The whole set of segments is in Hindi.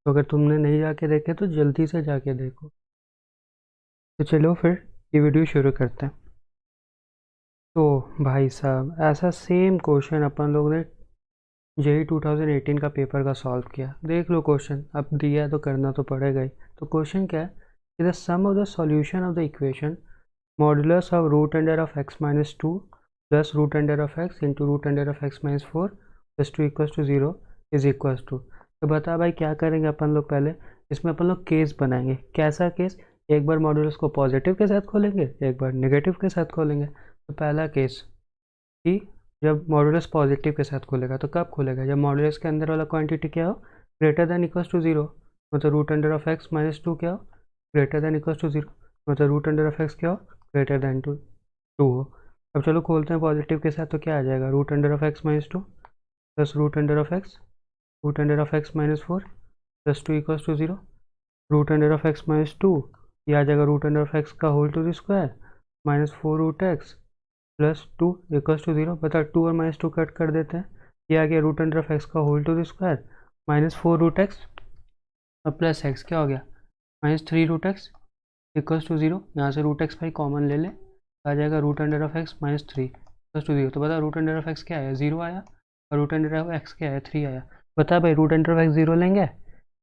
तो अगर तुमने नहीं जाके देखे तो जल्दी से जाके देखो। तो चलो फिर ये वीडियो शुरू करते हैं। तो भाई साहब ऐसा सेम क्वेश्चन अपन लोग ने जेई 2018 का पेपर का सॉल्व किया। देख लो क्वेश्चन, अब दिया है तो करना तो पड़ेगा ही। तो क्वेश्चन क्या है, the sum of the solution of the equation modulus of root under of x minus two plus root under of x into root under of x minus four plus two equals to zero is equals to. तो बता भाई क्या करेंगे अपन लोग, पहले इसमें अपन लोग केस बनाएंगे। कैसा केस? एक बार मॉडुलस को पॉजिटिव के साथ खोलेंगे, एक बार नेगेटिव के साथ खोलेंगे। तो पहला केस कि जब मॉडुलस पॉजिटिव के साथ खुलेगा, तो कब खुलेगा? जब मॉडुलस के अंदर वाला क्वांटिटी क्या हो, greater than equals to zero. मतलब root under of x minus two क्या हो, greater than equals to zero. मतलब रूट अंडर ऑफ एक्स क्या हो, ग्रेटर देन टू हो। अब चलो खोलते हैं पॉजिटिव के साथ, तो क्या आ जाएगा, root under of x minus two plus root under of x minus four plus two equals to zero. Root under of x minus two, ये आ जाएगा रूट अंडर ऑफ एक्स का whole to the square minus four root x plus two equals to zero. बता, टू और माइनस टू कट कर देते हैं। ये आ गया रूट अंडर ऑफ एक्स का whole to the square minus four root x और प्लस एक्स क्या हो गया, minus three root x equals to zero. यहाँ से रूट एक्स भाई कॉमन ले ले, आ जाएगा root under of x minus three equals to zero. तो बता रूट अंडर ऑफ एक्स क्या आया, जीरो आया, और रूट अंडर ऑफ एक्स क्या आया, थ्री आया। बता भाई root under of x zero लेंगे?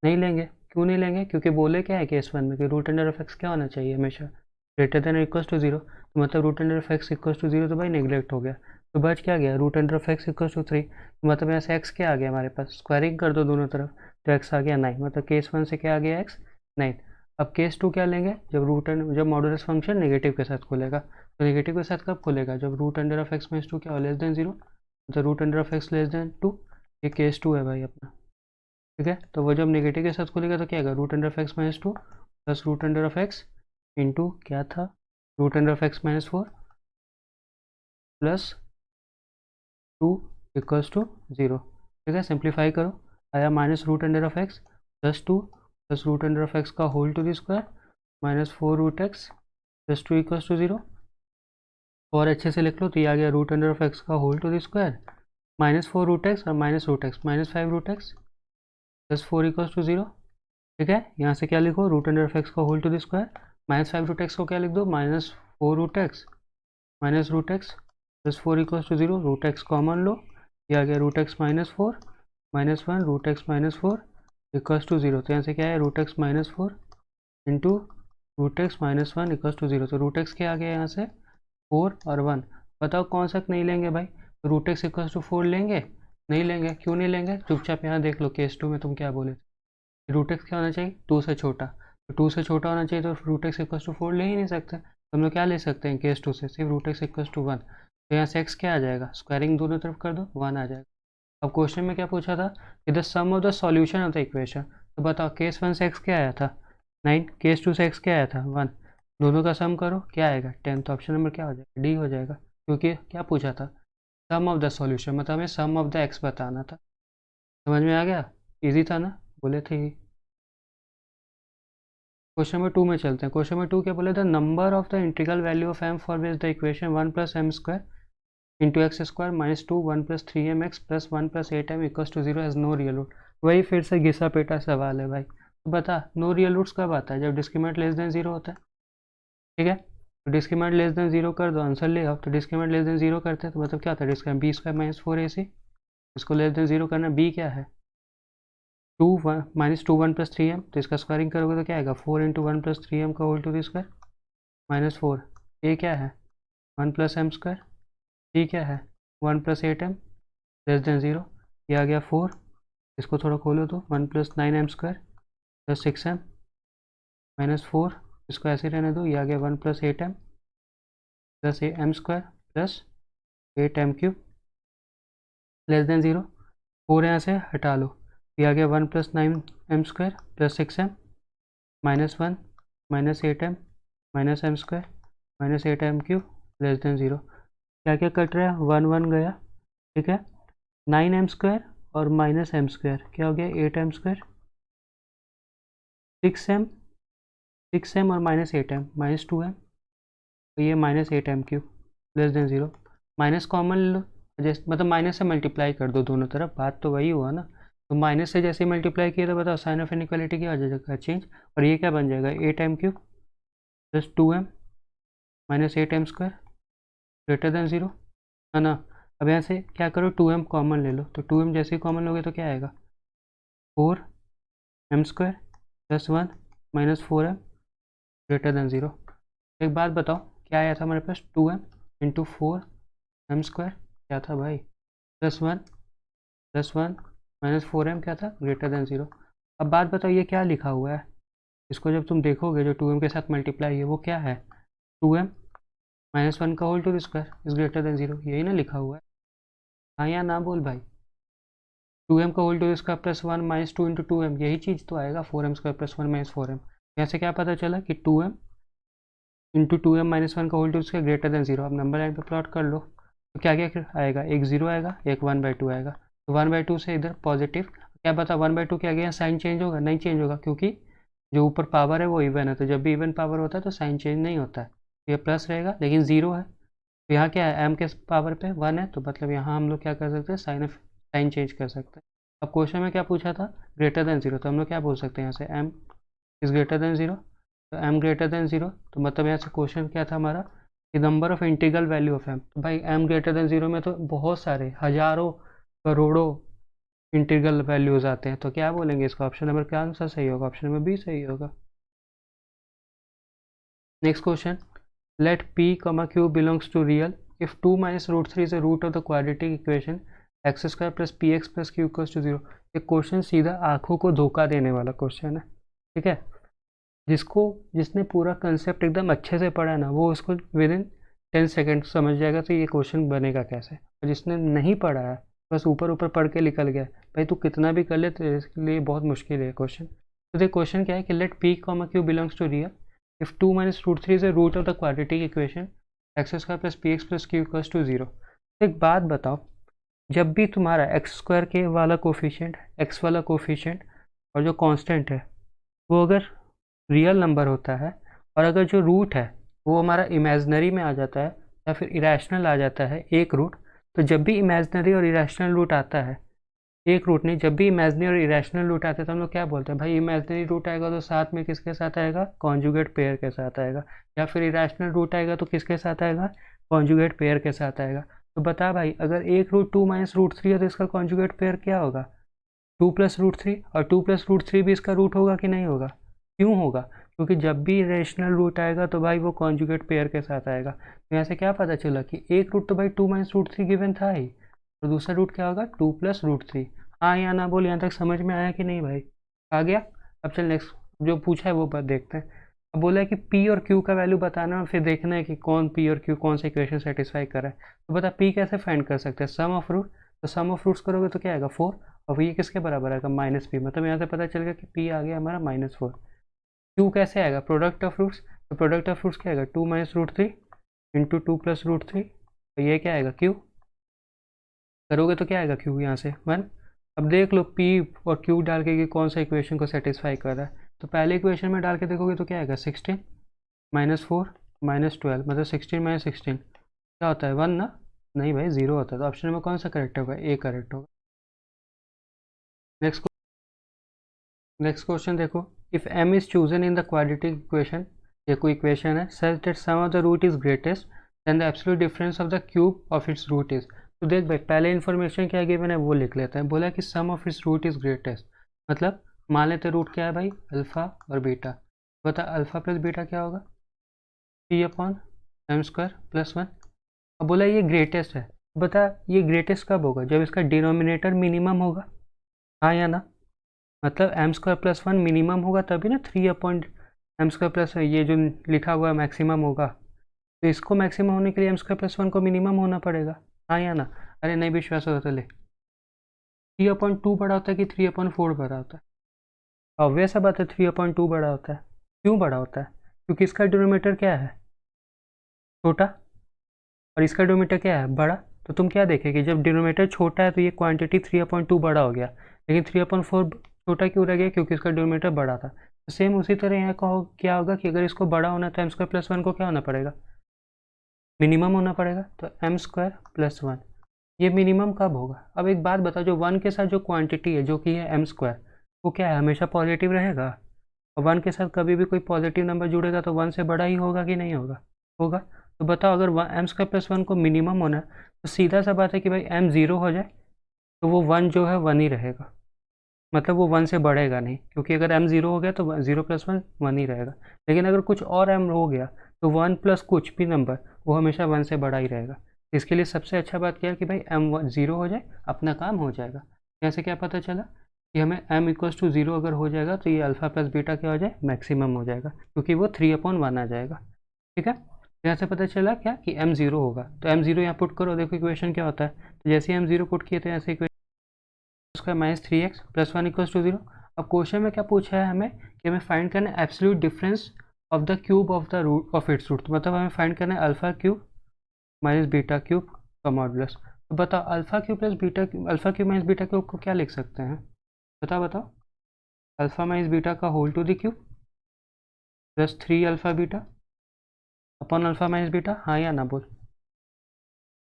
नहीं लेंगे। क्यों नहीं लेंगे? क्योंकि बोले क्या है केस वन में कि रूट अंडर ऑफ एक्स क्या होना चाहिए, हमेशा greater than equals to zero. तो मतलब root under of x equals to zero तो भाई नेग्लेक्ट हो गया। तो बच क्या गया, root under of x equals to three. तो मतलब यहाँ से एक्स क्या आ गया हमारे पास, स्क्वायरिंग कर दो दोनों तरफ, तो एक्स आ गया नाइन। मतलब केस वन से क्या आ गया, एक्स नाइन। अब केस टू क्या लेंगे, जब मॉडुलस फंक्शन नेगेटिव के साथ खुलेगा। तो नेगेटिव के साथ कब खुलेगा, जब root under of x minus two क्या हो, लेस देन जीरो। तो root under of x less than two, ये केस टू है भाई अपना। ठीक है, तो वो जब नेगेटिव के साथ खुलेगा तो क्या आएगा, root under of x minus two plus root under of x into क्या था, root under of x minus four plus two equals to zero. ठीक है, सिंप्लीफाई करो, आया minus root under of x plus two plus root under of x का whole to the square minus four root x plus two equals to zero. और अच्छे से लिख लो, तो ये आ गया रूट अंडर ऑफ एक्स का whole to the square minus four root x और minus root x minus five root x plus four equals to zero. ठीक है, यहाँ से क्या लिखो, रूट अंडर ऑफ एक्स का whole to the square minus five root x को क्या लिख दो, minus four root x minus root x plus four equals to zero. Root x common लो, ये आ गया root x minus four minus one root x minus four equals to zero. तो यहाँ से क्या है, root x minus four into root x minus one equals to zero. तो रूट एक्स क्या आ गया यहाँ से, फोर और वन। बताओ कौन सा नहीं लेंगे भाई, root x equals to four लेंगे? नहीं लेंगे। क्यों नहीं लेंगे, चुपचाप यहाँ देख लो, केस टू में तुम क्या बोले थे, रूट एक्स क्या होना चाहिए, टू से छोटा। तो टू से छोटा होना चाहिए, तो root x equals to four ले ही नहीं सकते। हम लोग क्या ले सकते हैं केस टू से, सिर्फ root x equals to one. तो यहाँ से एक्स क्या आ जाएगा, स्क्वायरिंग दोनों तरफ कर दो, वन आ जाएगा। अब क्वेश्चन में क्या पूछा था कि the sum of the solution of the equation. तो बताओ केस वन से एक्स क्या आया था, नाइन, केस टू से एक्स क्या आया था, वन। दोनों का सम करो, क्या आएगा, टेन। तो ऑप्शन नंबर क्या हो जाएगा, डी हो जाएगा। क्योंकि क्या पूछा था, सम ऑफ द सॉल्यूशन, मतलब हमें सम ऑफ द एक्स बताना था। समझ में आ गया, इजी था ना, बोले थे ही। क्वेश्चन नंबर टू में चलते हैं। क्वेश्चन नंबर टू क्या बोले, the number of the integral value of m for which the equation one plus M square into x square minus two one plus three m x plus one plus eight m equals to zero has no real root. वही फिर से घिसा पेटा सवाल है भाई। तो बता, नो रियल रूट्स कब आता है, जब डिस्क्रिमिनेंट लेस देन जीरो होता है। ठीक है, तो डिस्क्रिमिनेंट लेस देन जीरो कर दो, आंसर ले आओ। तो डिस्क्रिमिनेंट लेस देन जीरो करते हैं, तो मतलब क्या होता है, discriminant B square minus four A C, इसको लेस देन जीरो करना। बी क्या है, two one minus two one plus three M, तो इसका स्क्वायरिंग करोगे तो क्या आएगा, four into one plus three M का whole to the square minus four. A क्या है, one plus M square. C क्या है, one plus eight M less than zero. ये आ गया फोर, इसको थोड़ा खोलो तो one plus nine m square plus six m minus four, इसको ऐसे रहने दो। ये आ गया one plus eight m plus M square plus eight m cube less than zero. Four यहाँ से हटा लो, ये आ गया one plus nine m square plus six m minus one minus eight m minus m square minus eight m cube less than zero. क्या क्या कट रहा है, वन वन गया। ठीक है, नाइन एम स्क्वायर और माइनस एम स्क्वायर क्या हो गया, eight m square. Six m और minus eight m minus two m, तो ये minus eight m cube less than zero. Minus common लो, जैसे मतलब माइनस से मल्टीप्लाई कर दो दोनों तरफ, बात तो वही हुआ ना। तो माइनस से जैसे मल्टीप्लाई किया तो बताओ साइन ऑफ इनइक्वालिटी क्या हो जाएगा, चेंज। और ये क्या बन जाएगा, ए time cube plus 2m minus ए टाइम स्क्वायर ग्रेटर देन 0, है ना। अब यहाँ से क्या करो, 2m कॉमन ले लो, तो 2m जैसे ही कॉमन लोगे तो क्या आएगा, 4m square plus 1 minus 4m greater than 0। एक बात बताओ, क्या आया था हमारे पास, 2m इंटू 4m स्क्वायर क्या था भाई, प्लस वन माइनस 4m क्या था, ग्रेटर देन 0। अब बात बताओ ये क्या लिखा हुआ है, इसको जब तुम देखोगे जो 2m के साथ मल्टीप्लाई है वो क्या है, 2m माइनस 1 का whole to square is greater than 0, यही ना लिखा हुआ है। हाँ या ना बोल भाई, 2m का whole to square plus 1 minus 2 into 2m, यही चीज़ तो आएगा 4m square plus 1 minus 4m। यहाँ से क्या पता चला कि 2m इंटू 2m माइनस 1 का whole to square greater than 0। अब नंबर लाइन पे प्लॉट कर लो तो क्या क्या आएगा, एक 0 आएगा, एक 1/2 आएगा। तो 1/2 से इधर पॉजिटिव, क्या पता 1/2 के आगे यहाँ साइन चेंज होगा, नहीं चेंज होगा, क्योंकि जो ऊपर पावर है वो इवन है, तो जब भी इवन पावर होता है तो साइन चेंज नहीं होता है। ये प्लस रहेगा लेकिन 0 है, तो यहाँ क्या है, m के पावर पे 1 है, तो मतलब यहाँ हम लोग क्या कर सकते हैं, साइन चेंज कर सकते हैं। अब क्वेश्चन में क्या पूछा था, ग्रेटर देन 0, तो हम लोग क्या बोल सकते हैं यहाँ से, m इज़ ग्रेटर देन 0, तो m ग्रेटर देन 0, तो मतलब यहाँ से क्वेश्चन क्या था हमारा, कि number of integral value of m। तो भाई m ग्रेटर देन 0 में तो बहुत सारे हजारों करोड़ों इंटीग्रल वैल्यूज आते हैं, तो क्या बोलेंगे इसका, ऑप्शन नंबर क्या आंसर सही होगा, ऑप्शन नंबर बी सही होगा। Next question, let p comma q belongs to real if 2 minus root 3 is the root of the quadratic equation x square plus px plus q equals to 0। ये क्वेश्चन सीधा आंखों को धोखा देने वाला क्वेश्चन है, ठीक है। जिसने पूरा कंसेप्ट एकदम अच्छे से पढ़ा है ना, वो उसको विद इन 10 सेकेंड समझ जाएगा तो ये क्वेश्चन बनेगा कैसे। और जिसने नहीं पढ़ा है, बस ऊपर ऊपर पढ़ के निकल गया, भाई तू कितना भी कर ले तो इसके लिए बहुत मुश्किल है क्वेश्चन। तो देखिए क्वेश्चन क्या है कि late p comma q belongs to real if 2 minus root 3 is the root of the quadratic equation x square plus px plus q equals to 0। एक बात बताओ, जब भी तुम्हारा x स्क्वायर के वाला कोफिशिएंट, x वाला कोफिशिएंट और जो कांस्टेंट है वो अगर रियल नंबर होता है, और अगर जो रूट है वो हमारा इमेजनरी में आ जाता है या फिर इरेशनल आ जाता है एक रूट, तो जब भी इमेजनरी और इरेशनल रूट आता है, एक रूट नहीं, जब भी इमेजनरी और इरेशनल रूट आते हैं तो हम लोग क्या बोलते हैं, भाई इमेजनरी रूट आएगा तो साथ में किसके साथ आएगा, कॉन्जुगेट पेयर के साथ आएगा, या फिर इरेशनल रूट आएगा तो किसके साथ आएगा, कॉन्जुगेट पेयर के साथ आएगा। तो बता भाई, अगर एक रूट 2 माइनस रूट 3 है तो इसका कॉन्जुगेट पेयर क्या होगा, 2 प्लस रूट 3, और 2 प्लस रूट 3 भी इसका रूट होगा कि नहीं होगा, क्यों होगा, क्योंकि जब भी रेशनल रूट आएगा तो भाई वो कॉन्जुगेट पेयर के साथ आएगा। तो यहाँ से क्या पता चला कि एक रूट तो भाई 2 माइनस रूट 3 गिवन था ही, और दूसरा रूट क्या होगा, 2 प्लस रूट 3। हाँ या ना बोल, यहाँ तक समझ में आया कि नहीं भाई, आ गया। अब चल नेक्स्ट जो पूछा है वो बात देखते हैं। अब बोला है कि पी और क्यू का वैल्यू बताना और फिर देखना है कि कौन पी और क्यू कौन सा इक्वेशन सेटिस्फाई कर रहा है। तो बता पी कैसे फाइंड कर सकते हैं, सम ऑफ रूट, तो सम ऑफ रूट्स करोगे तो क्या आएगा 4, और ये किसके बराबर आएगा, माइनस पी, मतलब यहाँ से पता चल गया कि पी आ गया हमारा -4। क्यू कैसे आएगा, प्रोडक्ट ऑफ रूट्स, तो प्रोडक्ट ऑफ रूट्स क्या आएगा, 2 minus root 3 into 2 plus root 3, तो ये क्या आएगा क्यू, करोगे तो क्या आएगा क्यू यहाँ से 1। अब देख लो पी और क्यू डाल के कि कौन सा इक्वेशन को सेटिस्फाई कर रहा है, तो पहले इक्वेशन में डाल के देखोगे तो क्या आएगा 16 -4 -12, मतलब 16 माइनस 16 क्या होता है 1 ना, नहीं भाई 0 होता है, तो ऑप्शन में कौन सा करेक्ट होगा, ए करेक्ट होगा। नेक्स्ट क्वेश्चन देखो, if m is chosen in the quadratic equation, ये कोई इक्वेशन है, such that sum of the root is greatest than the absolute difference of the cube of its root is. तो देख भाई पहले इन्फॉर्मेशन क्या गिवन है वो लिख लेते हैं। बोला कि sum of its root is greatest, मतलब मान लेते रूट क्या है भाई, अल्फा और बीटा। बता अल्फा प्लस बीटा क्या होगा, 3/m² + 1। अब बोला ये ग्रेटेस्ट है, बता ये ग्रेटेस्ट कब होगा, जब इसका डिनोमिनेटर मिनिमम होगा, हाँ या ना, मतलब m² + 1 मिनिमम होगा तभी ना 3/m² ये जो लिखा हुआ है मैक्सिमम होगा, तो इसको मैक्सिमम होने के लिए m² + 1 को मिनिमम होना पड़ेगा, हाँ या ना। अरे नहीं विश्वास होता तो ले, 3/2 बड़ा होता है कि 3/4 बड़ा होता है, ऑब्वियस सा बात है 3/2 बड़ा होता है। क्यों बड़ा होता है, क्योंकि इसका डिनोमिनेटर क्या है, छोटा, और इसका डिनोमिनेटर क्या है, बड़ा। तो तुम क्या देखेंगे, जब डिनोमिनेटर छोटा है तो ये क्वांटिटी 3/2 बड़ा हो गया, लेकिन 3/4 छोटा क्यों रह गया, क्योंकि इसका डिनोमिनेटर बड़ा था। तो सेम उसी तरह यहाँ का क्या होगा कि अगर इसको बड़ा होना है तो m² + 1 को क्या होना पड़ेगा, मिनिमम होना पड़ेगा, तो m² + 1। ये मिनिमम कब होगा? अब एक बात बताओ, जो 1 के साथ जो क्वांटिटी है जो कि है एम स्क्वायर, वो क्या है, हमेशा पॉजिटिव रहेगा? और 1 के साथ कभी भी कोई पॉजिटिव नंबर जुड़ेगा तो 1 से बड़ा ही होगा कि नहीं होगा? होगा। तो बताओ, अगर एम स्क्वायर प्लस 1 को मिनिमम होना है तो सीधा सा बात है कि भाई एम ज़ीरो हो जाए तो वो 1 जो है 1 ही रहेगा, मतलब वो 1 से बढ़ेगा नहीं, क्योंकि अगर एम ज़ीरो हो गया तो 0 प्लस 1 1 ही रहेगा। लेकिन अगर कुछ और एम हो गया तो 1 प्लस कुछ भी नंबर वो हमेशा 1 से बड़ा ही रहेगा। इसके लिए सबसे अच्छा बात क्या है कि भाई एम ज़ीरो हो जाए, अपना काम हो जाएगा। यहाँ से क्या पता चला कि हमें एम इक्वल्स टू ज़ीरो अगर हो जाएगा तो ये अल्फ़ा प्लस बीटा क्या हो जाए, मैक्सिमम हो जाएगा, क्योंकि वो 3/1 आ जाएगा। ठीक है, यहाँ से पता चला क्या कि एम ज़ीरो होगा, तो एम ज़ीरो यहाँ पुट करो, देखो इक्वेशन क्या होता है। तो जैसे एम ज़ीरो पुट किए तो ऐसे equation square minus 3x plus 1 equals to 0। अब क्वेश्चन में क्या पूछा है हमें कि हमें फाइंड करना है absolute difference of the cube of the root of its root, मतलब हमें फाइंड करना है alpha cube minus beta cube का मॉडुलस। तो बताओ alpha cube plus beta, alpha cube minus beta cube को क्या लिख सकते हैं? बताओ बताओ। अल्फा माइनस बीटा का whole to the cube plus 3 alpha beta upon alpha minus beta, हाँ या ना बोल,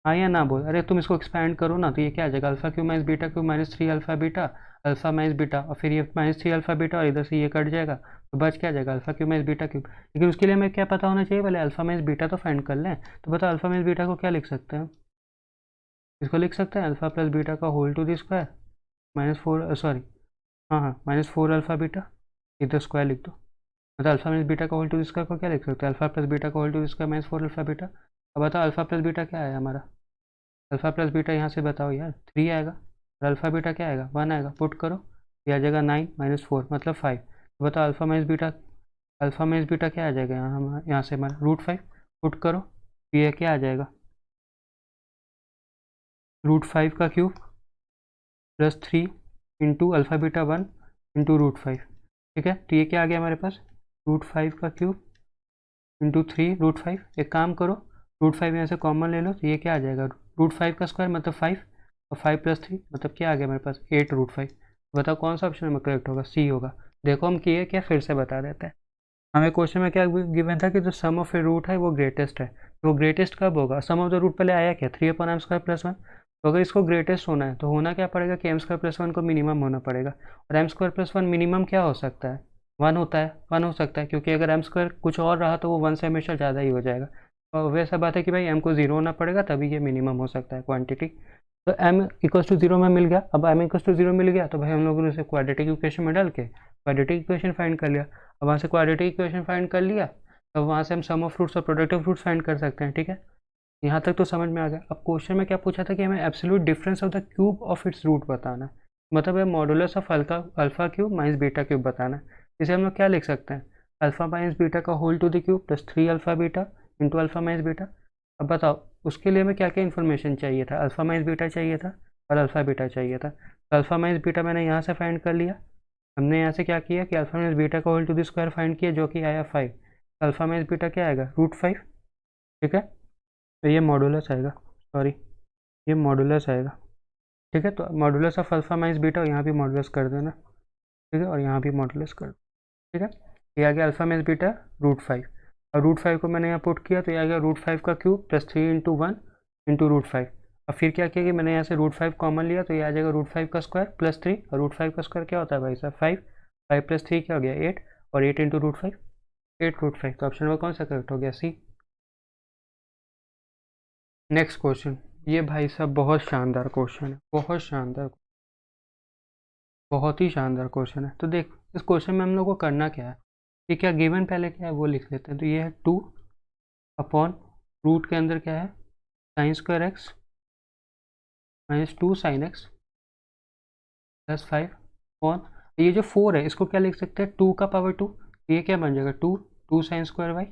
हाँ या ना बोल। अरे तुम इसको एक्सपैंड करो ना, तो ये क्या आ जाएगा, alpha cube minus beta cube minus 3 alpha beta, alpha minus beta, और फिर ये माइनस 3 अल्फा बीटा और इधर से ये कट जाएगा, तो बच क्या जाएगा, alpha cube minus beta cube. लेकिन उसके लिए हमें क्या पता होना चाहिए, पहले अल्फा माइनस बीटा तो फाइंड कर लें। तो बताओ अल्फा माइनस बीटा को क्या लिख सकते हैं? इसको लिख सकते हैं अल्फा प्लस बीटा का whole to the square minus 4, sorry, हाँ हाँ, माइनस 4 अल्फा बीटा, इधर स्क्वायर लिख दो। मतलब अल्फा माइनस बीटा का होल टू द स्क्वायर को क्या लिख सकते हैं, अल्फा प्लस बीटा का whole to the square minus 4 alpha beta. अब बताओ अल्फा प्लस बीटा क्या है हमारा, अल्फा प्लस बीटा यहाँ से बताओ यार 3 आएगा, और अल्फा बीटा क्या आएगा, 1 आएगा, पुट करो, ये आ जाएगा 9 माइनस 4 मतलब 5। तो बताओ alpha minus beta, alpha minus beta क्या आ जाएगा यहाँ से हमारा √5, पुट करो, ये क्या आ जाएगा, √5 का cube plus 3 into alpha beta 1 into √5। ठीक है, तो ये क्या आ गया हमारे पास, √5 का क्यूब इंटू 3 √5। एक काम करो, √5 यहाँ से कॉमन ले लो, तो ये क्या आ जाएगा, √5 का स्क्वायर मतलब 5, और 5 प्लस 3 मतलब क्या आ गया मेरे पास 8 √5। बताओ कौन सा ऑप्शन में करेक्ट होगा, सी होगा। देखो हम किए क्या, फिर से बता देते हैं। हमें क्वेश्चन में क्या गिवन था कि जो सम ऑफ ए रूट है वो ग्रेटेस्ट है, तो वो ग्रेटेस्ट कब होगा, सम ऑफ द रूट पहले आया क्या, 3/m² प्लस 1। तो अगर इसको ग्रेटेस्ट होना है तो होना क्या पड़ेगा कि m² प्लस 1 को मिनिमम होना पड़ेगा, और m² प्लस 1 मिनिमम क्या हो सकता है, 1 होता है, 1 हो सकता है, क्योंकि अगर m² कुछ और रहा तो वो 1 से हमेशा ज़्यादा ही हो जाएगा। और वैसा बात है कि भाई m को 0 होना पड़ेगा तभी ये मिनिमम हो सकता है क्वान्टिटी। तो m इक्वल्स टू 0 में मिल गया। अब m इक्वल्स टू 0 मिल गया तो भाई हम लोगों ने उसे क्वाड्रेटिक इक्वेशन में डाल के क्वाड्रेटिक इक्वेशन फाइंड कर लिया। अब वहाँ से क्वाड्रेटिक इक्वेशन फाइंड कर लिया, अब वहाँ से हम सम ऑफ फ्रूट्स और प्रोडक्ट ऑफ फ्रूट्स फाइंड कर सकते हैं। ठीक है, यहाँ तक तो समझ में आ गया। अब क्वेश्चन में क्या पूछा था कि हमें absolute difference of the cube of its root बताना है, मतलब है modulus of alpha cube minus beta cube बताना है। इसे हम लोग क्या लिख सकते हैं, अल्फा माइनस बीटा का whole to the cube plus 3 alpha beta into alpha minus beta. अब बताओ उसके लिए हमें क्या क्या इन्फॉर्मेशन चाहिए था, अल्फा माइनस बीटा चाहिए था और अल्फा बीटा चाहिए था। तो अल्फा माइनस बीटा मैंने यहाँ से फाइंड कर लिया। हमने यहाँ से क्या किया कि अल्फा माइनस बीटा का whole to the square find किया जो कि आया 5। अल्फा माइनस बीटा क्या आएगा, √5। ठीक है, तो ये मॉडुलस आएगा, सॉरी ये मॉडुलस आएगा। ठीक है, तो modulus of alpha minus beta, यहाँ भी मॉडुलस कर देना। ठीक है, और यहाँ भी मॉडुलस कर दो। ठीक है, ये आ गया अल्फा माइनस बीटा √5, और √5 को मैंने यहाँ पुट किया तो ये आ गया √5 का क्यूब प्लस 3 इंटू 1 इंटू √5। और फिर क्या किया कि मैंने यहाँ से √5 कॉमन लिया तो ये आ जाएगा √5 का स्क्वायर प्लस 3, और √5 का स्क्वायर क्या होता है भाई साहब 5, 5 प्लस 3 क्या हो गया 8, और 8 इंटू √5 8 √5। तो ऑप्शन नंबर कौन सा करेक्ट हो गया, सी। नेक्स्ट क्वेश्चन, ये भाई साहब बहुत शानदार क्वेश्चन है, बहुत शानदार, बहुत ही शानदार क्वेश्चन है। तो देख इस क्वेश्चन में हम लोग को करना क्या है, ये क्या गिवन पहले क्या है वो लिख लेते हैं। तो ये है 2 अपॉन रूट के अंदर क्या है sin² x minus 2 sin x plus 5 upon, ये जो 4 है इसको क्या लिख सकते हैं 2 का पावर 2, ये क्या बन जाएगा 2 sin² y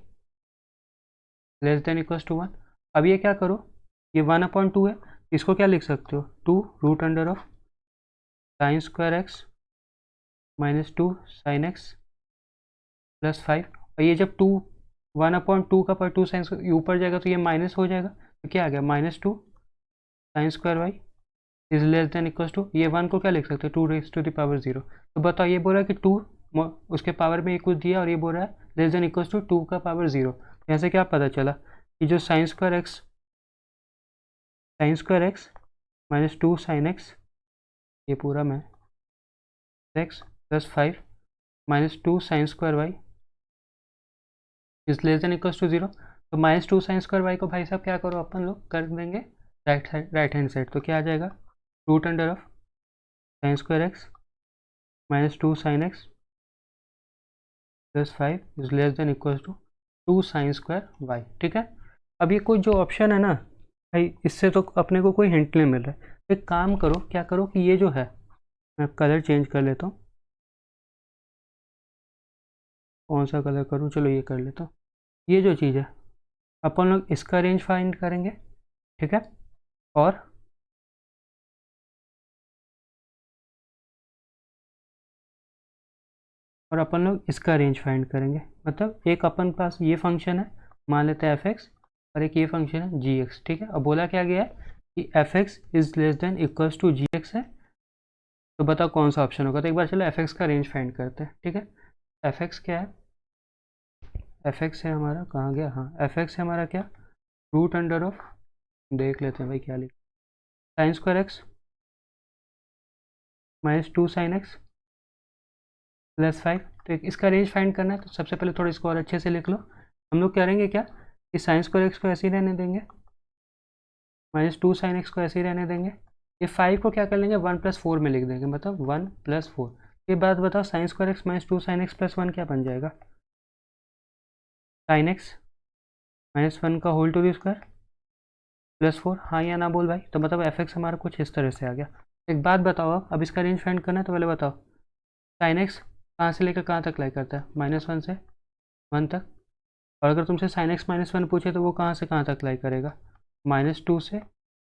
less than equals to 1। अब ये क्या करो, ये 1/2 है, इसको क्या लिख सकते हो 2 root under of sin² x minus 2 sin x plus 5। और ये जब 1/2 का पर 2 sin ऊपर जाएगा तो ये माइनस हो जाएगा, तो क्या आ गया -2 sin² y is less than equals to, ये 1 को क्या लिख सकते हो 2 raised to the power 0। तो बताओ ये बोल रहा है कि 2 उसके पावर में ये कुछ दिया, और ये बोल रहा है लेस देन इक्वल्स टू 2 का पावर 0। यहाँ से क्या पता चला कि जो sin² x minus 2 sine x, ये पूरा में x plus 5 minus 2 sine square y is less than equals to 0। तो माइनस 2 साइन स्क्वायर वाई को भाई साहब क्या करो, अपन लोग कर देंगे राइट हैंड साइड। तो क्या आ जाएगा, root under of sine square x minus 2 sine x plus 5 is less than equals to 2 sine square y. ठीक है, अब ये कोई जो ऑप्शन है ना भाई, इससे तो अपने को कोई हिंट नहीं मिल रहा है। एक काम करो, क्या करो कि ये जो है, मैं कलर चेंज कर लेता हूँ। कौन सा कलर करूँ, चलो ये कर लेता हूँ। ये जो चीज़ है अपन लोग इसका रेंज फाइंड करेंगे। ठीक है, और अपन लोग इसका रेंज फाइंड करेंगे। मतलब एक अपन पास ये फंक्शन है, मान लेते हैं एफ एक्स, और एक ये फंक्शन है जी एक्स। ठीक है, अब बोला क्या गया है कि f x is less than equals to g x है। तो बताओ कौन सा ऑप्शन होगा। तो एक बार चलो एफ एक्स का रेंज फाइंड करते हैं। ठीक है, एफ एक्स क्या है, एफ एक्स है हमारा, कहाँ गया, हाँ एफ एक्स है हमारा क्या, रूट अंडर ऑफ, देख लेते हैं भाई क्या लिख, sign square x minus 2 sine x plus 5। तो इसका रेंज फाइंड करना है, तो सबसे पहले थोड़ा इसको और अच्छे से लिख लो। हम लोग करेंगे क्या कि साइन स्क्वायर एक्स को ऐसे ही रहने देंगे, माइनस 2 साइन एक्स को ऐसे ही रहने देंगे। ये 5 को क्या कर लेंगे, 1 प्लस 4 में लिख देंगे, मतलब 1 प्लस 4। ये बात बताओ, sine square x minus 2 sine x plus 1 क्या बन जाएगा, साइन एक्स माइनस 1 का whole to the square plus 4। हाँ या ना बोल भाई। तो मतलब एफ एक्स हमारा कुछ इस तरह से आ गया। एक बात बताओ, अब इसका रेंज फाइंड करना है, तो पहले बताओ साइन एक्स कहाँ से लेकर कहाँ तक लाई करता है, -1 से 1 तक। और अगर तुमसे साइन एक्स -1 पूछे तो वो कहाँ से कहाँ तक लाई करेगा, -2 से।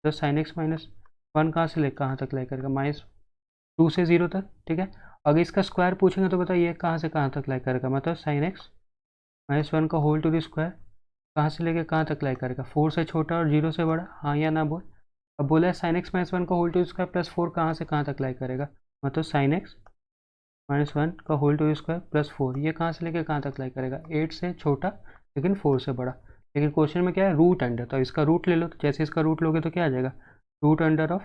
तो साइन एक्स -1 कहाँ से लेकर कहाँ तक लाई करेगा, -2 से 0 तक। ठीक है, अगर इसका स्क्वायर पूछेंगे तो बताइए ये कहाँ से कहाँ तक लाई करेगा, मतलब साइन एक्स -1 का होल टू द स्क्वायर कहाँ से लेके कहाँ तक लाई करेगा, 4 से छोटा और 0 से बड़ा। हाँ या ना बोल। अब बोला है साइन एक्स -1 का होल टू स्क्वायर प्लस 4 कहाँ से कहाँ तक लाई करेगा, मतलब साइन एक्स -1 का होल टू स्क्वायर प्लस 4, ये कहाँ से लेके कहाँ तक लाई करेगा, 8 से छोटा लेकिन 4 से बड़ा। लेकिन क्वेश्चन में क्या है, रूट अंडर, तो इसका रूट ले लो। तो जैसे इसका रूट लोगे तो क्या आ जाएगा, root under of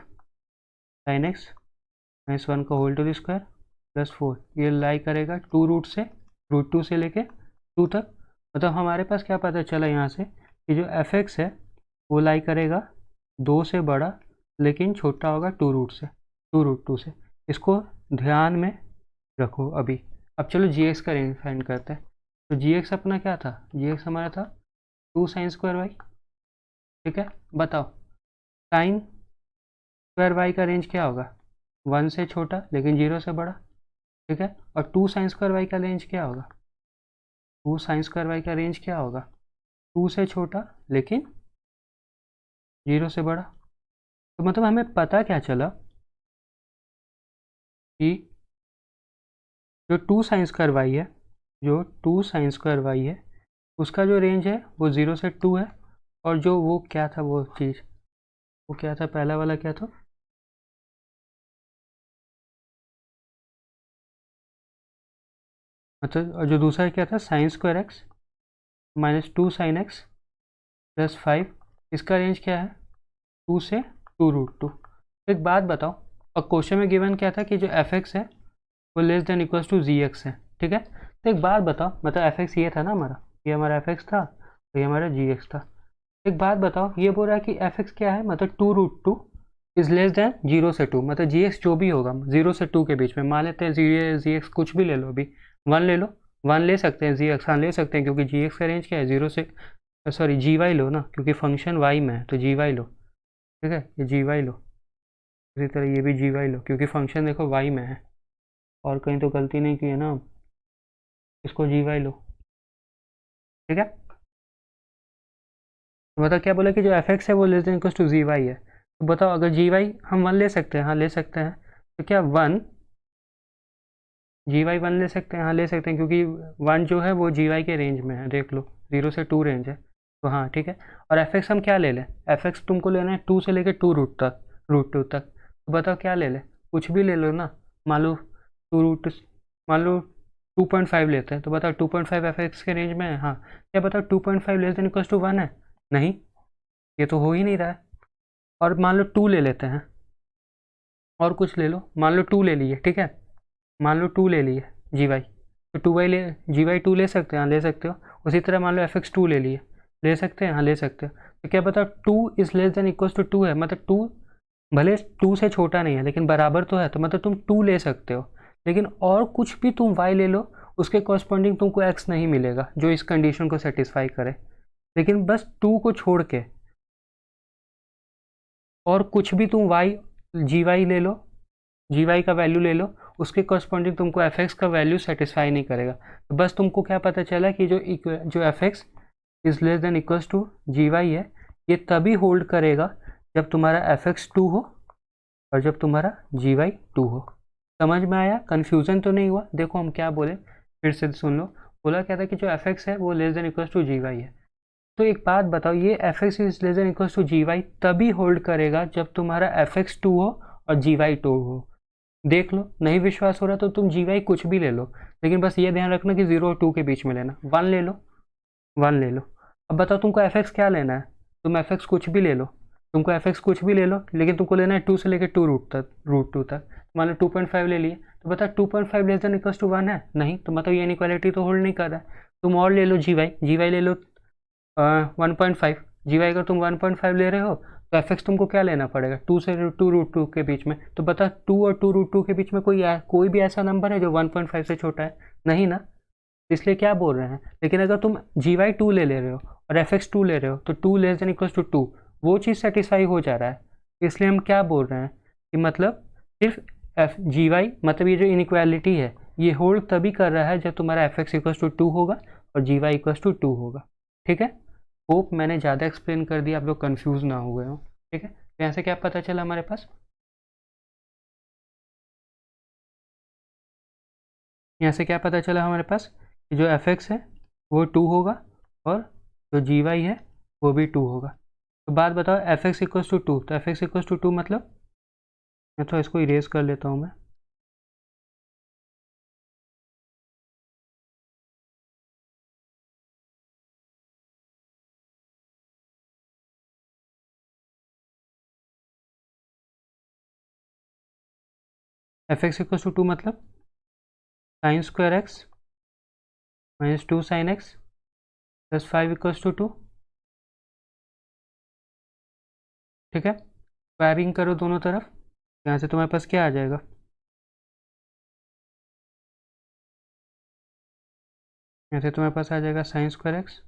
sine x -1 का होल टू स्क्वायर प्लस 4, ये लाई करेगा 2 रूट से, रूट 2 से लेके 2 तक। मतलब हमारे पास क्या पता चला यहाँ से कि जो एफ एक्स है वो लाई करेगा 2 से बड़ा लेकिन छोटा होगा 2 रूट से, 2 रूट 2 से। इसको ध्यान में रखो अभी। अब चलो जी एक्स का रेंज फाइंड करते हैं। तो जी एक्स अपना क्या था, जी एक्स हमारा था 2 साइन स्क्वायर वाई। ठीक है, बताओ साइन स्क्वायर वाई का रेंज क्या होगा, 1 से छोटा लेकिन 0 से बड़ा। ठीक है, और 2 साइन स्क्वायर वाई का रेंज क्या होगा, 2 साइन स्क्वायर वाई का रेंज क्या होगा, 2 से छोटा लेकिन 0 से बड़ा। तो मतलब हमें पता क्या चला कि जो 2 साइन स्क्वायर वाई है, जो 2 साइन स्क्वायर वाई है उसका जो रेंज है वो 0 से 2 है। और जो वो क्या था, वो चीज़ वो क्या था, पहला वाला क्या था, मतलब और जो दूसरा क्या था, sign square x -2 sine x plus 5, इसका रेंज क्या है 2 से 2 रूट 2। एक बात बताओ, और क्वेश्चन में गिवन क्या था कि जो एफ एक्स है वो less than equals to g x है। ठीक है, तो एक बात बताओ, मतलब एफ एक्स ये था ना हमारा, ये हमारा एफ एक्स था, तो ये हमारा जी एक्स था। एक बात बताओ, ये बोल रहा है कि एफ एक्स क्या है, मतलब 2 रूट 2 इज लेस देन 0 से 2, मतलब जी एक्स जो भी होगा 0 से 2 के बीच में। मान लेते हैं जी एक्स कुछ भी ले लो, अभी 1 ले लो, 1 ले सकते हैं, जी एक्स हाँ ले सकते हैं, क्योंकि जी एक्स का रेंज क्या है 0 से, सॉरी जी वाई लो ना, क्योंकि फंक्शन वाई में है तो जी वाई लो। ठीक है, ये जी वाई लो, इसी तरह ये भी जी वाई लो, क्योंकि फंक्शन देखो वाई में है, और कहीं तो गलती नहीं की है ना, इसको जी वाई लो। ठीक है, तो बताओ क्या बोला कि जो एफ एक्स है वो less than equal to g y है। तो बताओ अगर जी वाई हम 1 ले सकते हैं, हाँ ले सकते हैं, तो क्या 1 जी वाई 1 ले सकते हैं, हाँ ले सकते हैं, क्योंकि 1 जो है वो जी वाई के रेंज में है, देख लो 0 से 2 रेंज है, तो हाँ ठीक है। और एफ एक्स हम क्या ले लें, एफ एक्स तुमको लेना है 2 से लेकर 2 रूट तक, रूट 2 तक। तो बताओ क्या ले लें, कुछ भी ले लो ना, मान लो 2 रूट, मान लो 2.5 लेते हैं, तो बताओ 2.5 एफ एक्स के रेंज में है, हाँ। क्या बताओ 2.5 लेस देन इक्वल टू 1 है, नहीं, ये तो हो ही नहीं रहा है। और मान लो 2 ले लेते हैं, और कुछ ले लो, मान लो 2 ले लिए, ठीक है, मान लो 2 ले लिए जी वाई, तो 2 वाई ले, जी वाई 2 ले सकते हैं, हाँ ले सकते हो। उसी तरह मान लो एफ एक्स 2 ले लिए, ले सकते हैं, हाँ ले सकते हो। तो क्या पता 2 > है, मतलब 2 भले 2 से छोटा नहीं है लेकिन बराबर तो है, तो मतलब तुम 2 ले सकते हो। लेकिन और कुछ भी तुम y ले लो, उसके कॉरस्पॉन्डिंग तुमको x नहीं मिलेगा जो इस कंडीशन को सेटिस्फाई करे। लेकिन बस 2 को छोड़ के और कुछ भी तुम y जी वाई ले लो, जी वाई का वैल्यू ले लो, उसके कॉरस्पॉन्डिंग तुमको एफ एक्स का वैल्यू सेटिस्फाई नहीं करेगा। तो बस तुमको क्या पता चला कि जो f x is less than equals to g y है, ये तभी होल्ड करेगा जब तुम्हारा एफ एक्स 2 हो और जब तुम्हारा जी वाई 2 हो। समझ में आया? कन्फ्यूजन तो नहीं हुआ? देखो हम क्या बोले, फिर से सुन लो। बोला क्या था कि जो एफ एक्स है वो less than equals to g y है। तो एक बात बताओ, ये f x is less than equals to g y तभी होल्ड करेगा जब तुम्हारा एफ एक्स 2 हो और जी वाई 2 हो। देख लो, नहीं विश्वास हो रहा तो तुम जी वाई कुछ भी ले लो, लेकिन बस ये ध्यान रखना कि 0 और 2 के बीच में लेना। 1 ले लो, 1 ले लो। अब बताओ तुमको एफ एक्स क्या लेना है? तुम एफ एक्स कुछ भी ले लो, तुमको एफ एक्स कुछ भी ले लो, लेकिन तुमको लेना है 2 से लेकर 2 रूट 2 तक। मान लो 2.5 ले लिए, तो बता 2.5 लेस देन इक्वल्स टू 1 है? नहीं, तो मतलब ये इनइक्वालिटी तो होल्ड नहीं कर रहा है। तुम और ले लो जी वाई ले लो 1.5। जी वाई अगर तुम 1.5 ले रहे हो तो एफ एक्स तुमको क्या लेना पड़ेगा? 2 से 2 रूट 2 के बीच में। तो बता 2 और 2 रूट 2 के बीच में कोई भी ऐसा नंबर है जो 1.5 से छोटा है? नहीं ना, इसलिए क्या बोल रहे हैं। लेकिन अगर तुम जी वाई 2 ले रहे हो और एफ एक्स 2 ले रहे हो तो 2 लेस देन इक्वल्स टू 2, वो चीज़ सेटिस्फाई हो जा रहा है। इसलिए हम क्या बोल रहे हैं कि मतलब सिर्फ एफ जी वाई, मतलब ये जो इनइक्वालिटी है ये होल्ड तभी कर रहा है जब तुम्हारा एफ एक्स इक्वल्स टू 2 होगा और जी वाई इक्वल्स टू 2 होगा। ठीक है, होप मैंने ज़्यादा एक्सप्लेन कर दिया, आप लोग कंफ्यूज ना हो गए हो। ठीक है, तो यहाँ से क्या पता चला हमारे पास, यहाँ से क्या पता चला हमारे पास कि जो एफ एक्स है वो 2 होगा और जो जी वाई है वो भी 2 होगा। तो बात बताओ, एफ एक्स इक्वल्स टू 2, तो एफ एक्स इक्वल्स टू 2 मतलब, मैं तो इसको इरेज कर लेता हूँ मैं। एफ एक्स इक्वल्स टू 2 मतलब sine square x minus 2 sine x plus 5 equals to 2। ठीक है, स्क्वायरिंग करो दोनों तरफ, यहाँ से तुम्हारे पास क्या आ जाएगा, यहाँ से तुम्हारे पास आ जाएगा sine square x